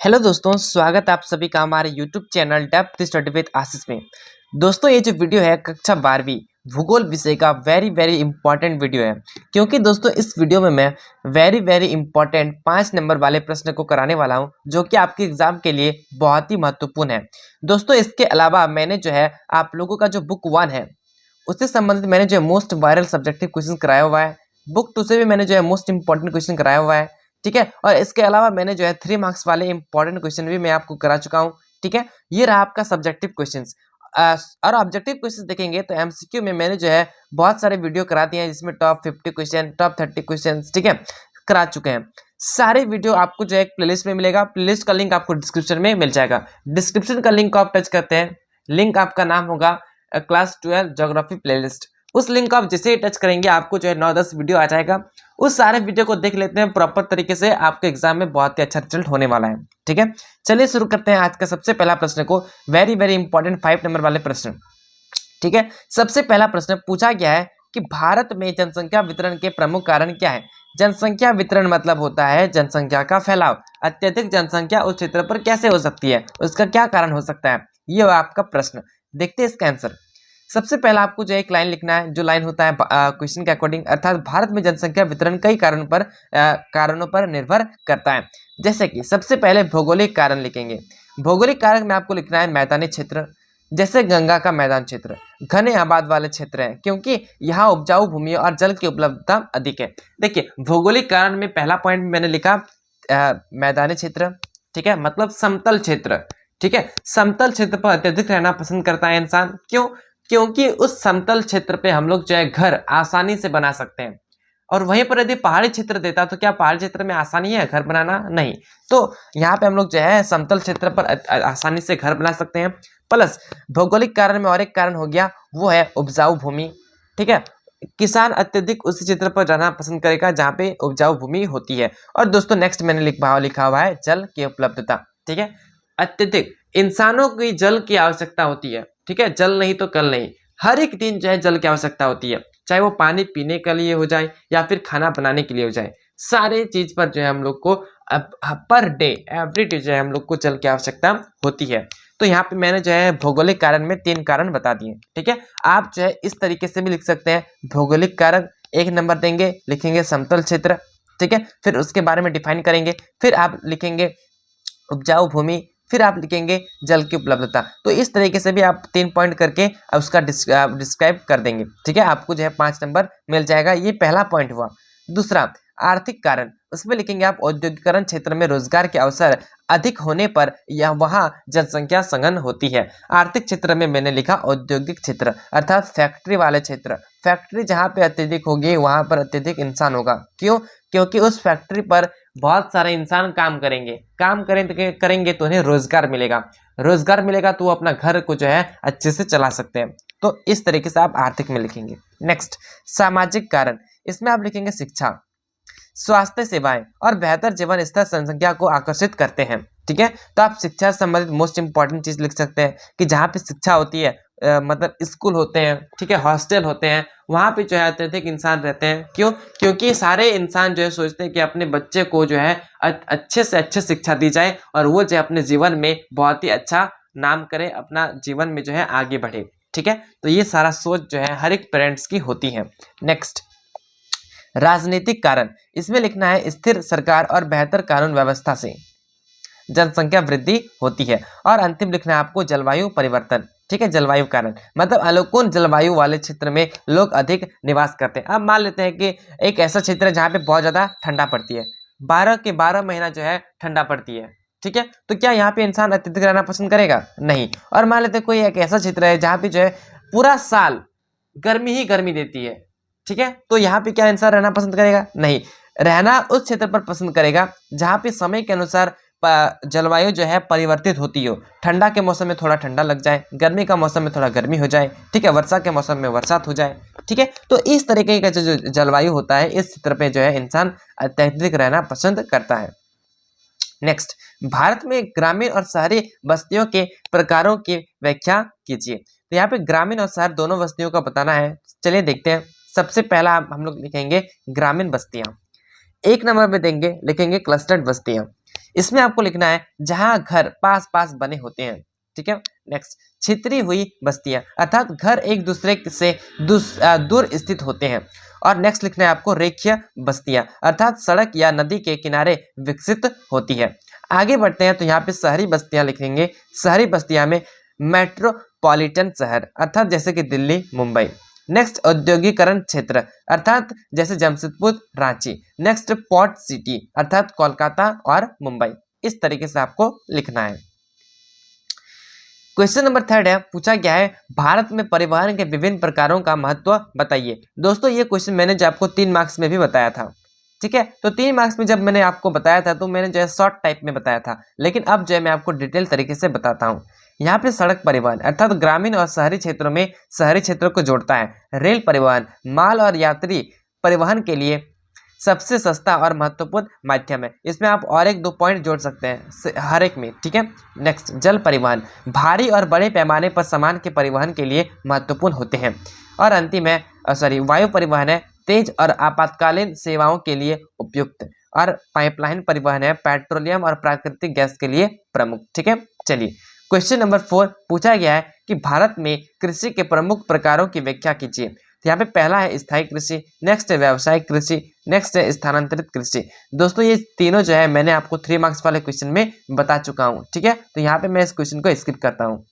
Hello दोस्तों, स्वागत है आप सभी का हमारे YouTube channel depth study with Ashish में। दोस्तों, ये जो वीडियो है कक्षा 12वीं भूगोल विषय का वेरी इंपॉर्टेंट वीडियो है, क्योंकि दोस्तों इस वीडियो में मैं वेरी इंपॉर्टेंट 5 नंबर वाले प्रश्न को कराने वाला हूं, जो कि आपके एग्जाम के लिए बहुत ही महत्वपूर्ण है। दोस्तों, इसके अलावा मैंने जो है आप लोगों का जो बुक 1 है उससे संबंधित मैंने जो है मोस्ट वायरल सब्जेक्टिव क्वेश्चन कराया हुआ है। बुक 2 से भी मैंने जो है मोस्ट इंपॉर्टेंट क्वेश्चन कराया हुआ है, ठीक है। और इसके अलावा मैंने जो है 3 मार्क्स वाले इंपॉर्टेंट क्वेश्चन भी मैं आपको करा चुका हूँ, ठीक है। ये रहा आपका सब्जेक्टिव क्वेश्चंस। और ऑब्जेक्टिव क्वेश्चन देखेंगे तो एमसीक्यू में मैंने जो है बहुत सारे वीडियो करा दिए हैं, जिसमें टॉप 50 क्वेश्चन, टॉप 30 क्वेश्चन, ठीक है, करा चुके हैं। सारे वीडियो आपको जो है एक प्लेलिस्ट में मिलेगा। प्लेलिस्ट का लिंक आपको डिस्क्रिप्शन में मिल जाएगा। डिस्क्रिप्शन का लिंक को आप टच करते हैं, लिंक आपका नाम होगा क्लास 12 ज्योग्राफी प्लेलिस्ट। उस लिंक को आप जैसे ही टच करेंगे आपको जो है 9-10 वीडियो आ जाएगा। उस सारे वीडियो को देख लेते हैं प्रॉपर तरीके से, आपके एग्जाम में बहुत ही अच्छा रिजल्ट होने वाला है, ठीक है। चलिए शुरू करते हैं आज का सबसे पहला प्रश्न को, वेरी इंपॉर्टेंट 5 नंबर वाले प्रश्न, ठीक है। सबसे पहला प्रश्न पूछा गया है कि भारत में जनसंख्या वितरण के प्रमुख कारण क्या है। जनसंख्या वितरण मतलब होता है जनसंख्या का फैलाव। अत्यधिक जनसंख्या उस क्षेत्र पर कैसे हो सकती है, उसका क्या कारण हो सकता है, ये आपका प्रश्न। देखते हैं इसका आंसर। सबसे पहला आपको जो एक लाइन लिखना है, जो लाइन होता है क्वेश्चन के अकॉर्डिंग, अर्थात भारत में जनसंख्या वितरण कई कारणों पर निर्भर करता है। जैसे कि सबसे पहले भौगोलिक कारण लिखेंगे। भौगोलिक कारण में आपको लिखना है मैदानी क्षेत्र, जैसे गंगा का मैदान क्षेत्र, घने आबाद वाले क्षेत्र है, क्योंकि यहाँ उपजाऊ भूमि और जल की उपलब्धता अधिक है। देखिए, भौगोलिक कारण में पहला पॉइंट मैंने लिखा मैदानी क्षेत्र, ठीक है, मतलब समतल क्षेत्र, ठीक है। समतल क्षेत्र पर अत्यधिक रहना पसंद करता है इंसान। क्यों? क्योंकि उस समतल क्षेत्र पे हम लोग जो है घर आसानी से बना सकते हैं। और वहीं पर यदि पहाड़ी क्षेत्र देता तो क्या पहाड़ी क्षेत्र में आसानी है घर बनाना? नहीं। तो यहाँ पे हम लोग जो है समतल क्षेत्र पर आसानी से घर बना सकते हैं। प्लस भौगोलिक कारण में और एक कारण हो गया, वो है उपजाऊ भूमि, ठीक है। किसान अत्यधिक उस क्षेत्र पर रहना पसंद करेगा जहाँ पे उपजाऊ भूमि होती है। और दोस्तों नेक्स्ट मैंने लिखा हुआ है जल की उपलब्धता, ठीक है। अत्यधिक इंसानों की जल की आवश्यकता होती है, ठीक है। जल नहीं तो कल नहीं, हर एक दिन जो है जल की आवश्यकता होती है, चाहे वो पानी पीने के लिए हो जाए या फिर खाना बनाने के लिए हो जाए। सारे चीज पर जो है हम लोग को पर डे एवरी डे जो है हम लोग को जल की आवश्यकता होती है। तो यहाँ पे मैंने जो है भौगोलिक कारण में 3 कारण बता दिए, ठीक है। आप जो है इस तरीके से भी लिख सकते हैं। भौगोलिक कारण 1 नंबर देंगे, लिखेंगे समतल क्षेत्र, ठीक है। फिर उसके बारे में डिफाइन करेंगे, फिर आप लिखेंगे उपजाऊ भूमि, फिर आप लिखेंगे जल की उपलब्धता। तो इस तरीके से भी आप 3 पॉइंट करके उसका डिस्क्राइब कर देंगे, ठीक है। आपको जो है 5 नंबर मिल जाएगा। ये पहला पॉइंट हुआ। दूसरा आर्थिक कारण, उसमें लिखेंगे आप औद्योगिकरण क्षेत्र में रोजगार के अवसर अधिक होने पर या वहां जनसंख्या सघन होती है। आर्थिक क्षेत्र में मैंने लिखा औद्योगिक क्षेत्र, अर्थात फैक्ट्री वाले क्षेत्र। फैक्ट्री जहां पे अत्यधिक होगी वहां पर अत्यधिक इंसान होगा। क्यों? क्योंकि उस फैक्ट्री पर बहुत सारे इंसान काम करेंगे तो उन्हें रोजगार मिलेगा। रोजगार मिलेगा तो वो अपना घर को जो है अच्छे से चला सकते हैं। तो इस तरीके से आप आर्थिक में लिखेंगे। नेक्स्ट सामाजिक कारण, इसमें आप लिखेंगे शिक्षा, स्वास्थ्य सेवाएं और बेहतर जीवन स्तर जनसंख्या को आकर्षित करते हैं, ठीक है। तो आप शिक्षा से संबंधित मोस्ट इंपॉर्टेंट चीज लिख सकते हैं कि जहाँ पे शिक्षा होती है, मतलब स्कूल होते हैं, ठीक है, हॉस्टल होते हैं, वहाँ पे जो है अत्यधिक इंसान रहते हैं। क्यों? क्योंकि सारे इंसान जो है सोचते हैं कि अपने बच्चे को जो है अच्छे से अच्छे शिक्षा दी जाए और वो जो है अपने जीवन में बहुत ही अच्छा नाम करे, अपना जीवन में जो है आगे बढ़े, ठीक है। तो ये सारा सोच जो है हर एक पेरेंट्स की होती है। नेक्स्ट राजनीतिक कारण, इसमें लिखना है स्थिर सरकार और बेहतर कानून व्यवस्था से जनसंख्या वृद्धि होती है। और अंतिम लिखना है आपको जलवायु परिवर्तन, ठीक है। जलवायु कारण मतलब अनुकूल जलवायु वाले क्षेत्र में लोग अधिक निवास करते हैं। अब मान लेते हैं कि एक ऐसा क्षेत्र है जहाँ पे बहुत ज्यादा ठंडा पड़ती है, 12 के 12 महीना जो है ठंडा पड़ती है, ठीक है। तो क्या यहाँ पे इंसान अत्यधिक रहना पसंद करेगा? नहीं। और मान लेते हैं कोई एक ऐसा क्षेत्र है जहाँ पे जो है पूरा साल गर्मी ही गर्मी देती है, ठीक है। तो यहाँ पे क्या इंसान रहना पसंद करेगा? नहीं। रहना उस क्षेत्र पर पसंद करेगा जहाँ पे समय के अनुसार जलवायु जो है परिवर्तित होती हो। ठंडा के मौसम में थोड़ा ठंडा लग जाए, गर्मी का मौसम में थोड़ा गर्मी हो जाए, ठीक है, वर्षा के मौसम में बरसात हो जाए, ठीक है। तो इस तरीके का जो जलवायु होता है इस क्षेत्र पे जो है इंसान अत्यधिक रहना पसंद करता है। नेक्स्ट भारत में ग्रामीण और शहरी बस्तियों के प्रकारों की व्याख्या कीजिए। तो यहाँ पे ग्रामीण और शहर दोनों बस्तियों का बताना है। चलिए देखते हैं। सबसे पहला हम लोग लिखेंगे ग्रामीण बस्तियां। 1 नंबर में देंगे, लिखेंगे क्लस्टर्ड बस्तियां। इसमें आपको लिखना है जहां घर पास पास बने होते हैं। ठीक है। नेक्स्ट, छितरी हुई बस्तियां, अर्थात घर एक दूसरे से दूर स्थित होते हैं। और नेक्स्ट लिखना है आपको रेखीय बस्तियां, अर्थात सड़क या नदी के किनारे विकसित होती है। आगे बढ़ते हैं तो यहाँ पे शहरी बस्तियां लिखेंगे। शहरी बस्तियां में मेट्रोपॉलिटन शहर, अर्थात जैसे कि दिल्ली, मुंबई। नेक्स्ट, औद्योगिकरण क्षेत्र, अर्थात जैसे Jamshedpur, Ranchi. Next, port city, अर्थात कोलकाता और मुंबई। इस तरीके से आपको लिखना है। क्वेश्चन नंबर 3 है, पूछा गया है भारत में परिवहन के विभिन्न प्रकारों का महत्व बताइए। दोस्तों ये क्वेश्चन मैंने जो आपको 3 मार्क्स में भी बताया था। ठीक है, तो 3 मार्क्स में जब मैंने आपको बताया था तो मैंने जो है शॉर्ट टाइप में बताया था, लेकिन अब जो है मैं आपको डिटेल तरीके से बताता हूँ। यहाँ पे सड़क परिवहन, अर्थात ग्रामीण और शहरी क्षेत्रों में शहरी क्षेत्रों को जोड़ता है। रेल परिवहन, माल और यात्री परिवहन के लिए सबसे सस्ता और महत्वपूर्ण माध्यम है। इसमें आप और 1-2 पॉइंट जोड़ सकते हैं हर एक में। ठीक है। नेक्स्ट, जल परिवहन, भारी और बड़े पैमाने पर सामान के परिवहन के लिए महत्वपूर्ण होते हैं। और अंतिम है वायु परिवहन है, तेज और आपातकालीन सेवाओं के लिए उपयुक्त। और पाइपलाइन परिवहन है, पेट्रोलियम और प्राकृतिक गैस के लिए प्रमुख। ठीक है। चलिए, क्वेश्चन नंबर 4 पूछा गया है कि भारत में कृषि के प्रमुख प्रकारों की व्याख्या कीजिए। तो यहाँ पे पहला है स्थायी कृषि, नेक्स्ट है व्यावसायिक कृषि, नेक्स्ट है स्थानांतरित कृषि। दोस्तों ये तीनों जो है मैंने आपको 3 मार्क्स वाले क्वेश्चन में बता चुका हूँ। ठीक है, तो यहाँ पे मैं इस क्वेश्चन को स्किप करता हूँ।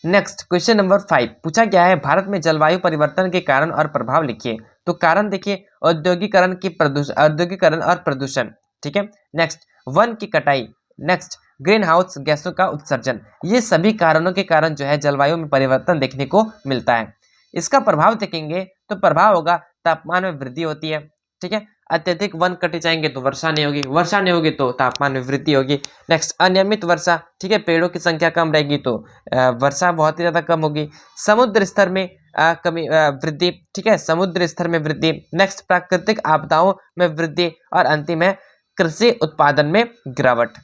नेक्स्ट, क्वेश्चन नंबर 5 पूछा गया है भारत में जलवायु परिवर्तन के कारण और प्रभाव लिखिए। तो कारण देखिए, औद्योगिकरण और प्रदूषण। ठीक है। नेक्स्ट, वन की कटाई। नेक्स्ट, ग्रीन हाउस गैसों का उत्सर्जन। ये सभी कारणों के कारण जो है जलवायु में परिवर्तन देखने को मिलता है। इसका प्रभाव देखेंगे तो प्रभाव होगा तापमान में वृद्धि होती है। ठीक है। अत्यधिक वन कटे जाएंगे तो वर्षा नहीं होगी, वर्षा नहीं होगी तो तापमान में वृद्धि होगी। नेक्स्ट, अनियमित वर्षा। ठीक है, पेड़ों की संख्या कम रहेगी तो वर्षा बहुत ही ज़्यादा कम होगी। समुद्र स्तर में वृद्धि। ठीक है, समुद्र स्तर में वृद्धि। नेक्स्ट, प्राकृतिक आपदाओं में वृद्धि। और अंतिम है कृषि उत्पादन में गिरावट।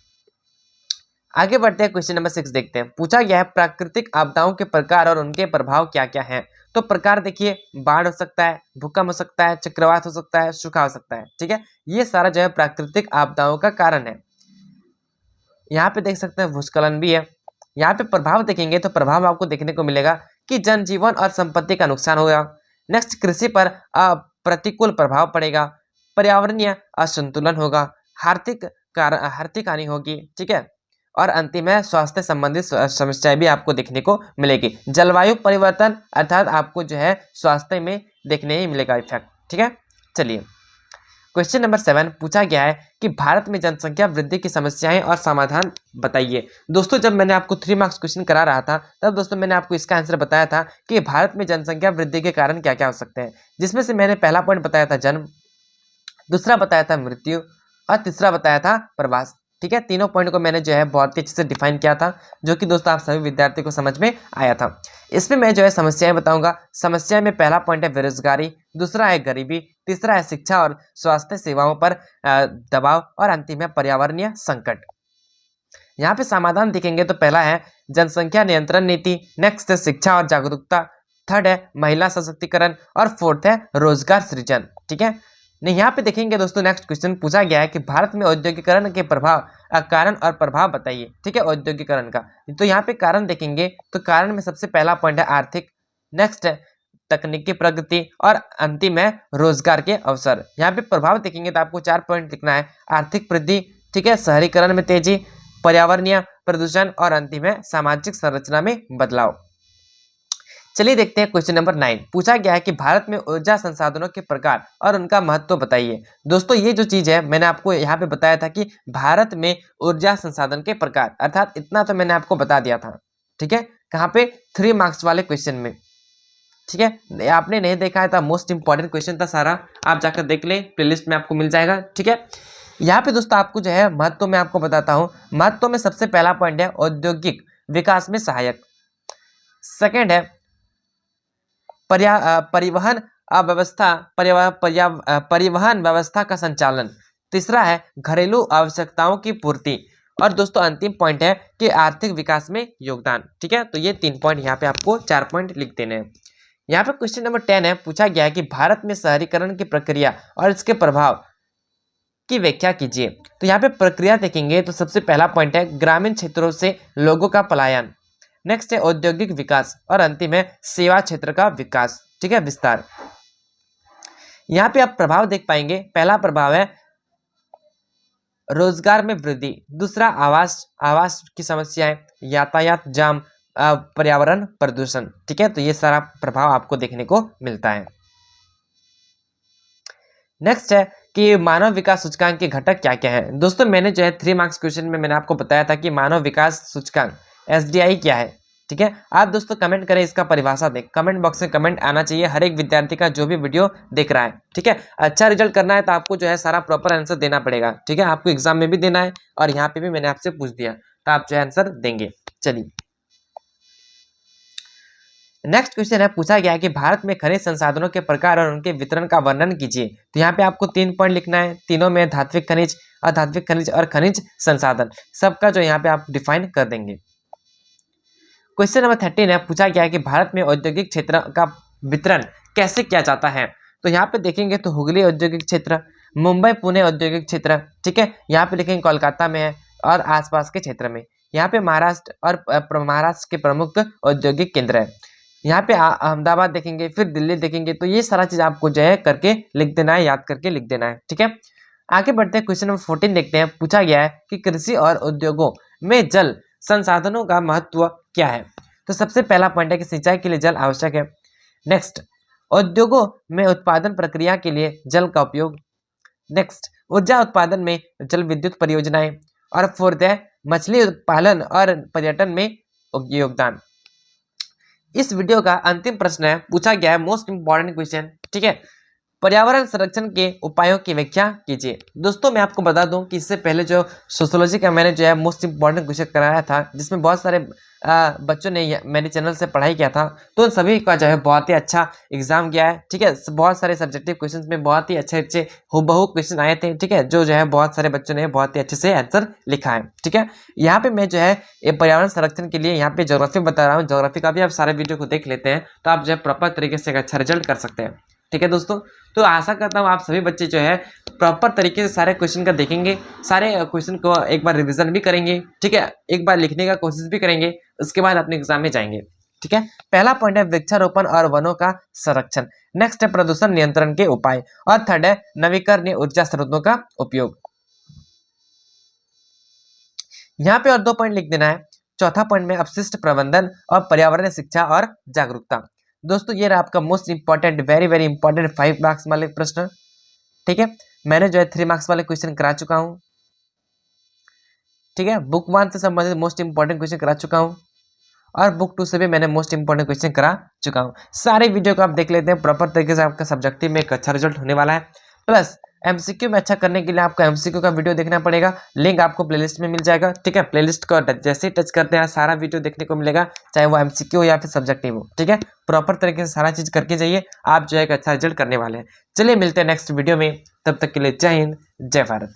आगे बढ़ते हैं, क्वेश्चन नंबर 6 देखते हैं। पूछा गया है प्राकृतिक आपदाओं के प्रकार और उनके प्रभाव क्या क्या हैं। तो प्रकार देखिए, बाढ़ हो सकता है, भूकंप हो सकता है, चक्रवात हो सकता है, सूखा हो सकता है। ठीक है, ये सारा जो है प्राकृतिक आपदाओं का कारण है। यहाँ पे देख सकते हैं भूस्खलन भी है। यहाँ पे प्रभाव देखेंगे तो प्रभाव आपको देखने को मिलेगा कि जनजीवन और संपत्ति का नुकसान होगा। नेक्स्ट, कृषि पर प्रतिकूल प्रभाव पड़ेगा, पर्यावरणीय असंतुलन होगा, आर्थिक हानि होगी। ठीक है, और अंतिम है स्वास्थ्य संबंधित समस्याएं भी आपको देखने को मिलेगी। जलवायु परिवर्तन अर्थात आपको जो है स्वास्थ्य में देखने ही मिलेगा इफेक्ट। ठीक है। चलिए, क्वेश्चन नंबर 7 पूछा गया है कि भारत में जनसंख्या वृद्धि की समस्याएं और समाधान बताइए। दोस्तों जब मैंने आपको 3 मार्क्स क्वेश्चन करा रहा था तब दोस्तों मैंने आपको इसका आंसर बताया था कि भारत में जनसंख्या वृद्धि के कारण क्या क्या हो सकते हैं, जिसमें से मैंने पहला पॉइंट बताया था जन्म, दूसरा बताया था मृत्यु और तीसरा बताया था प्रवास। ठीक है, तीनों पॉइंट को मैंने जो है बहुत ही अच्छे से डिफाइन किया था, जो कि दोस्तों आप सभी विद्यार्थियों को समझ में आया था। इसमें मैं जो है समस्याएं बताऊंगा। समस्या में पहला पॉइंट है बेरोजगारी, दूसरा है गरीबी, तीसरा है शिक्षा और स्वास्थ्य सेवाओं पर दबाव और अंतिम है पर्यावरणीय संकट। यहाँ पे समाधान देखेंगे तो पहला है जनसंख्या नियंत्रण नीति, नेक्स्ट है शिक्षा और जागरूकता, थर्ड है महिला सशक्तिकरण और फोर्थ है रोजगार सृजन। ठीक है, नहीं यहाँ पे देखेंगे दोस्तों नेक्स्ट क्वेश्चन पूछा गया है कि भारत में औद्योगिकरण के कारण और प्रभाव बताइए। ठीक है, औद्योगिकरण का तो यहाँ पे कारण देखेंगे तो कारण में सबसे पहला पॉइंट है आर्थिक, नेक्स्ट है तकनीकी प्रगति और अंतिम है रोजगार के अवसर। यहाँ पे प्रभाव देखेंगे तो आपको 4 पॉइंट लिखना है, आर्थिक वृद्धि, ठीक है, शहरीकरण में तेजी, पर्यावरणीय प्रदूषण और अंतिम है सामाजिक संरचना में बदलाव। चलिए देखते हैं क्वेश्चन नंबर 9 पूछा गया है कि भारत में ऊर्जा संसाधनों के प्रकार और उनका महत्व बताइए। दोस्तों ये जो चीज है मैंने आपको यहाँ पे बताया था कि भारत में ऊर्जा संसाधन के प्रकार, अर्थात इतना तो मैंने आपको बता दिया था। ठीक है, कहाँ पे 3 मार्क्स वाले क्वेश्चन में। ठीक है, आपने नहीं देखा है तो मोस्ट इंपॉर्टेंट क्वेश्चन था सारा, आप जाकर देख ले, प्लेलिस्ट में आपको मिल जाएगा। ठीक है, यहाँ पे दोस्तों आपको जो है महत्व में आपको बताता हूँ। महत्व में सबसे पहला पॉइंट है औद्योगिक विकास में सहायक, सेकेंड है परिवहन व्यवस्था का संचालन, तीसरा है घरेलू आवश्यकताओं की पूर्ति और दोस्तों अंतिम पॉइंट है कि आर्थिक विकास में योगदान। ठीक है, तो ये 3 पॉइंट यहाँ पे आपको 4 पॉइंट लिख देने हैं। यहाँ पे क्वेश्चन नंबर 10 है पूछा गया है कि भारत में शहरीकरण की प्रक्रिया और इसके प्रभाव की व्याख्या कीजिए। तो यहाँ पे प्रक्रिया देखेंगे तो सबसे पहला पॉइंट है ग्रामीण क्षेत्रों से लोगों का पलायन, नेक्स्ट है औद्योगिक विकास और अंतिम है सेवा क्षेत्र का विकास, ठीक है, विस्तार। यहाँ पे आप प्रभाव देख पाएंगे, पहला प्रभाव है रोजगार में वृद्धि, दूसरा आवास की समस्याएं, यातायात जाम, पर्यावरण प्रदूषण, ठीक है, तो ये सारा प्रभाव आपको देखने को मिलता है। नेक्स्ट है कि मानव विकास सूचकांक के घटक क्या क्या है। दोस्तों मैंने जो है 3 मार्क्स क्वेश्चन में मैंने आपको बताया था कि मानव विकास सूचकांक SDI क्या है, ठीक है। आप दोस्तों कमेंट करें, इसका परिभाषा दें, कमेंट बॉक्स में कमेंट आना चाहिए हर एक विद्यार्थी का जो भी वीडियो देख रहा है, ठीक है। अच्छा रिजल्ट करना है तो आपको जो है सारा प्रॉपर आंसर देना पड़ेगा, ठीक है, आपको एग्जाम में भी देना है और यहाँ पे भी मैंने आपसे पूछ दिया तो आप जो है आंसर देंगे। चलिए नेक्स्ट क्वेश्चन है, पूछा गया है कि भारत में खनिज संसाधनों के प्रकार और उनके वितरण का वर्णन कीजिए। तो यहाँ पे आपको 3 पॉइंट लिखना है, तीनों में धात्विक खनिज, अधात्विक खनिज और खनिज संसाधन, सबका जो यहाँ पे आप डिफाइन कर देंगे। क्वेश्चन नंबर 13 है, पूछा गया है कि भारत में औद्योगिक क्षेत्र का वितरण कैसे किया जाता है। तो यहाँ पे देखेंगे तो हुगली औद्योगिक क्षेत्र, मुंबई पुणे औद्योगिक क्षेत्र, ठीक है, यहाँ पे लिखेंगे कोलकाता में है और आसपास के क्षेत्र में, यहाँ पे महाराष्ट्र और महाराष्ट्र के प्रमुख औद्योगिक केंद्र है, यहाँ पे अहमदाबाद देखेंगे, फिर दिल्ली देखेंगे। तो ये सारा चीज आपको जो है करके लिख देना है, याद करके लिख देना है, ठीक है। आगे बढ़ते हैं, क्वेश्चन नंबर 14 देखते हैं। पूछा गया है कि कृषि और उद्योगों में जल संसाधनों का महत्व क्या है। तो सबसे पहला पॉइंट है कि सिंचाई के लिए जल आवश्यक है। नेक्स्ट, उद्योगों में उत्पादन प्रक्रिया के लिए जल का उपयोग। नेक्स्ट, ऊर्जा उत्पादन में जल विद्युत परियोजनाएं। और फोर्थ है मछली पालन और पर्यटन में योगदान। इस वीडियो का अंतिम प्रश्न है, पूछा गया है मोस्ट इंपॉर्टेंट क्वेश्चन, ठीक है, पर्यावरण संरक्षण के उपायों की व्याख्या कीजिए। दोस्तों मैं आपको बता दूं कि इससे पहले जो सोशियोलॉजी का मैंने जो है मोस्ट इंपॉर्टेंट क्वेश्चन कराया था, जिसमें बहुत सारे बच्चों ने मेरे चैनल से पढ़ाई किया था, तो उन सभी का जो है बहुत ही अच्छा एग्जाम गया है, ठीक है। बहुत सारे सब्जेक्टिव क्वेश्चन में बहुत ही अच्छे हुबहू क्वेश्चन आए थे, ठीक है, जो है बहुत सारे बच्चों ने बहुत ही अच्छे से आंसर लिखा है, ठीक है। यहाँ पे मैं जो है पर्यावरण संरक्षण के लिए यहाँ पे ज्योग्राफी बता रहा हूँ, ज्योग्राफी का भी आप सारे वीडियो को देख लेते हैं तो आप जो है प्रॉपर तरीके से एक अच्छा रिजल्ट कर सकते हैं, ठीक है दोस्तों। तो आशा करता हूँ आप सभी बच्चे जो है प्रॉपर तरीके से सारे क्वेश्चन का देखेंगे, सारे क्वेश्चन को एक बार रिवीजन भी करेंगे, ठीक है, एक बार लिखने का कोशिश भी करेंगे, उसके बाद अपने एग्जाम में जाएंगे, ठीक है। पहला पॉइंट है वृक्षारोपण और वनों का संरक्षण। नेक्स्ट है प्रदूषण नियंत्रण के उपाय और थर्ड है नवीकरणीय ऊर्जा स्रोतों का उपयोग। यहाँ पे और 2 पॉइंट लिख देना है। चौथा पॉइंट में अपशिष्ट प्रबंधन और पर्यावरण शिक्षा और जागरूकता। दोस्तों ये रहा आपका most important, very important 5 marks वाले प्रश्न, ठीक है। मैंने जो है 3 मार्क्स वाले क्वेश्चन करा चुका हूं, ठीक है। बुक 1 से संबंधित मोस्ट इंपॉर्टेंट क्वेश्चन करा चुका हूं और बुक 2 से भी मैंने मोस्ट इंपॉर्टेंट क्वेश्चन करा चुका हूं। सारे वीडियो को आप देख लेते हैं, प्रॉपर तरीके से आपका सब्जेक्टिव में एक अच्छा रिजल्ट होने वाला है। प्लस MCQ में अच्छा करने के लिए आपको MCQ का वीडियो देखना पड़ेगा, लिंक आपको प्लेलिस्ट में मिल जाएगा, ठीक है। प्लेलिस्ट को जैसे ही टच करते हैं सारा वीडियो देखने को मिलेगा, चाहे वो MCQ हो या फिर सब्जेक्टिव हो, ठीक है। प्रॉपर तरीके से सारा चीज करके जाइए, आप जो है एक अच्छा रिजल्ट करने वाले हैं। चलिए मिलते हैं नेक्स्ट वीडियो में, तब तक के लिए जय हिंद, जय भारत।